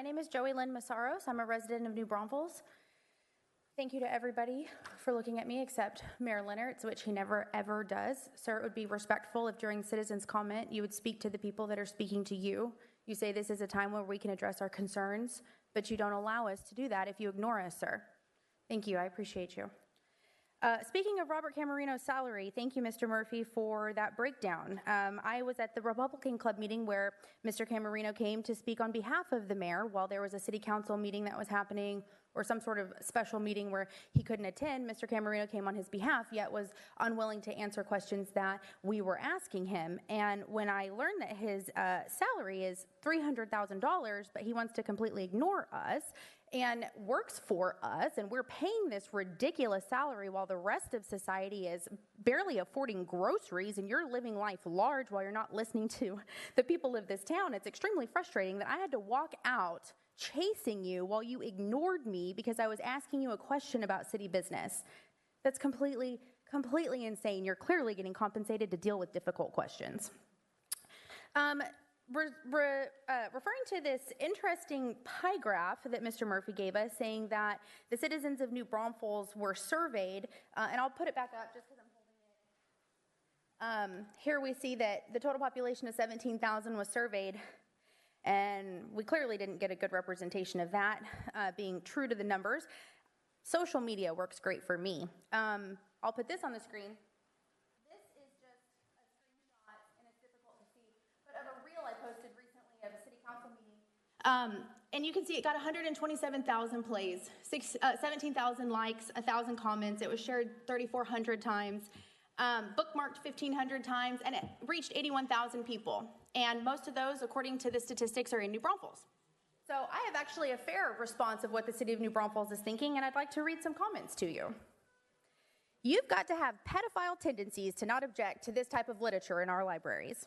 My name is Joey Lynn Massaros. I'm a resident of New Braunfels. Thank you to everybody for looking at me except Mayor Leonard's, which he never ever does. Sir, it would be respectful if during citizens' comment you would speak to the people that are speaking to you. You say this is a time where we can address our concerns, but you don't allow us to do that if you ignore us, sir. Thank you. I appreciate you. Speaking of Robert Camerino's salary, thank you, Mr. Murphy, for that breakdown. I was at the Republican Club meeting where Mr. Camerino came to speak on behalf of the mayor while there was a city council meeting that was happening or some sort of special meeting where he couldn't attend. Mr. Camerino came on his behalf, yet was unwilling to answer questions that we were asking him. And when I learned that his salary is $300,000, but he wants to completely ignore us, and works for us, and we're paying this ridiculous salary while the rest of society is barely affording groceries, and you're living life large while you're not listening to the people of this town. It's extremely frustrating that I had to walk out chasing you while you ignored me because I was asking you a question about city business. That's completely insane. You're clearly getting compensated to deal with difficult questions. Referring to this interesting pie graph that Mr. Murphy gave us, saying that the citizens of New Braunfels were surveyed, and I'll put it back up just because I'm holding it. Here we see that the total population of 17,000 was surveyed, and we clearly didn't get a good representation of that, being true to the numbers. Social media works great for me. I'll put this on the screen. Posted recently of a city council meeting. And you can see it got 127,000 plays, 17,000 likes, 1,000 comments. It was shared 3,400 times, bookmarked 1,500 times, and it reached 81,000 people. And most of those, according to the statistics, are in New Braunfels. So I have actually a fair response of what the city of New Braunfels is thinking, and I'd like to read some comments to you. You've got to have pedophile tendencies to not object to this type of literature in our libraries.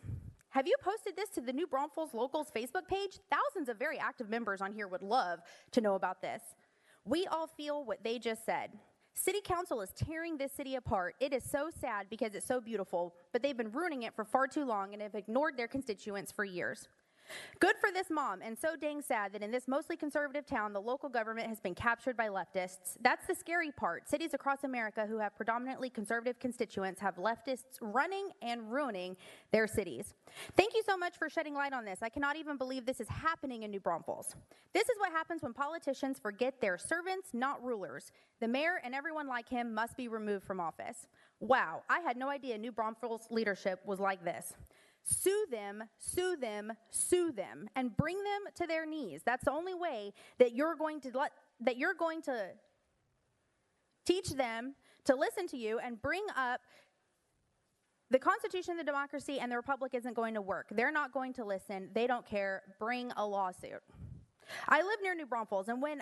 Have you posted this to the New Braunfels Locals Facebook page? Thousands of very active members on here would love to know about this. We all feel what they just said. City Council is tearing this city apart. It is so sad because it's so beautiful, but they've been ruining it for far too long and have ignored their constituents for years. Good for this mom, and so dang sad that in this mostly conservative town, the local government has been captured by leftists. That's the scary part. Cities across America who have predominantly conservative constituents have leftists running and ruining their cities. Thank you so much for shedding light on this. I cannot even believe this is happening in New Braunfels. This is what happens when politicians forget they're servants, not rulers. The mayor and everyone like him must be removed from office. Wow, I had no idea New Braunfels leadership was like this. Sue them, sue them, sue them, and bring them to their knees. That's the only way that you're going to teach them to listen to you and bring up the Constitution, the democracy, and the Republic isn't going to work. They're not going to listen. They don't care. Bring a lawsuit. I live near New Braunfels, and when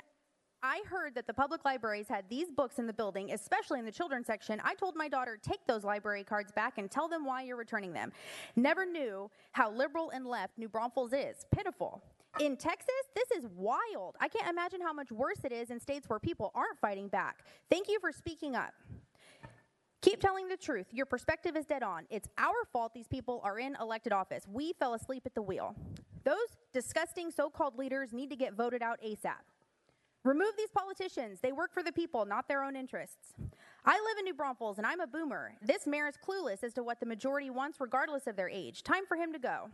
I heard that the public libraries had these books in the building, especially in the children's section, I told my daughter, take those library cards back and tell them why you're returning them. Never knew how liberal and left New Braunfels is. Pitiful. In Texas, this is wild. I can't imagine how much worse it is in states where people aren't fighting back. Thank you for speaking up. Keep telling the truth. Your perspective is dead on. It's our fault these people are in elected office. We fell asleep at the wheel. Those disgusting so-called leaders need to get voted out ASAP. Remove these politicians. They work for the people, not their own interests. I live in New Braunfels, and I'm a boomer. This mayor is clueless as to what the majority wants, regardless of their age. Time for him to go.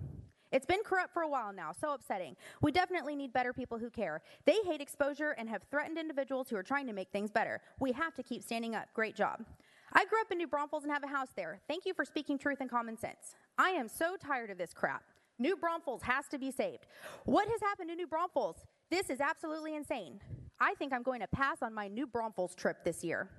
It's been corrupt for a while now, so upsetting. We definitely need better people who care. They hate exposure and have threatened individuals who are trying to make things better. We have to keep standing up. Great job. I grew up in New Braunfels and have a house there. Thank you for speaking truth and common sense. I am so tired of this crap. New Braunfels has to be saved. What has happened to New Braunfels? This is absolutely insane. I think I'm going to pass on my New Braunfels trip this year.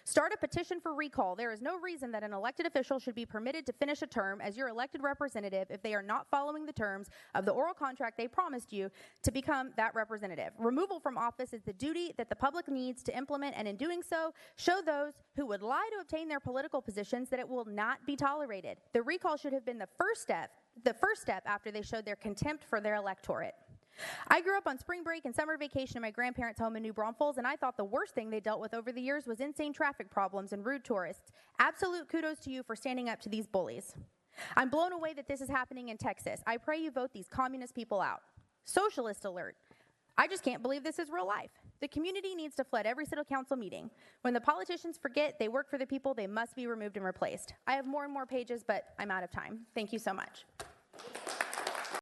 Start a petition for recall. There is no reason that an elected official should be permitted to finish a term as your elected representative if they are not following the terms of the oral contract they promised you to become that representative. Removal from office is the duty that the public needs to implement, and in doing so, show those who would lie to obtain their political positions that it will not be tolerated. The recall should have been the first step after they showed their contempt for their electorate. I grew up on spring break and summer vacation in my grandparents' home in New Braunfels, and I thought the worst thing they dealt with over the years was insane traffic problems and rude tourists. Absolute kudos to you for standing up to these bullies. I'm blown away that this is happening in Texas. I pray you vote these communist people out. Socialist alert. I just can't believe this is real life. The community needs to flood every city council meeting. When the politicians forget they work for the people, they must be removed and replaced. I have more and more pages, but I'm out of time. Thank you so much.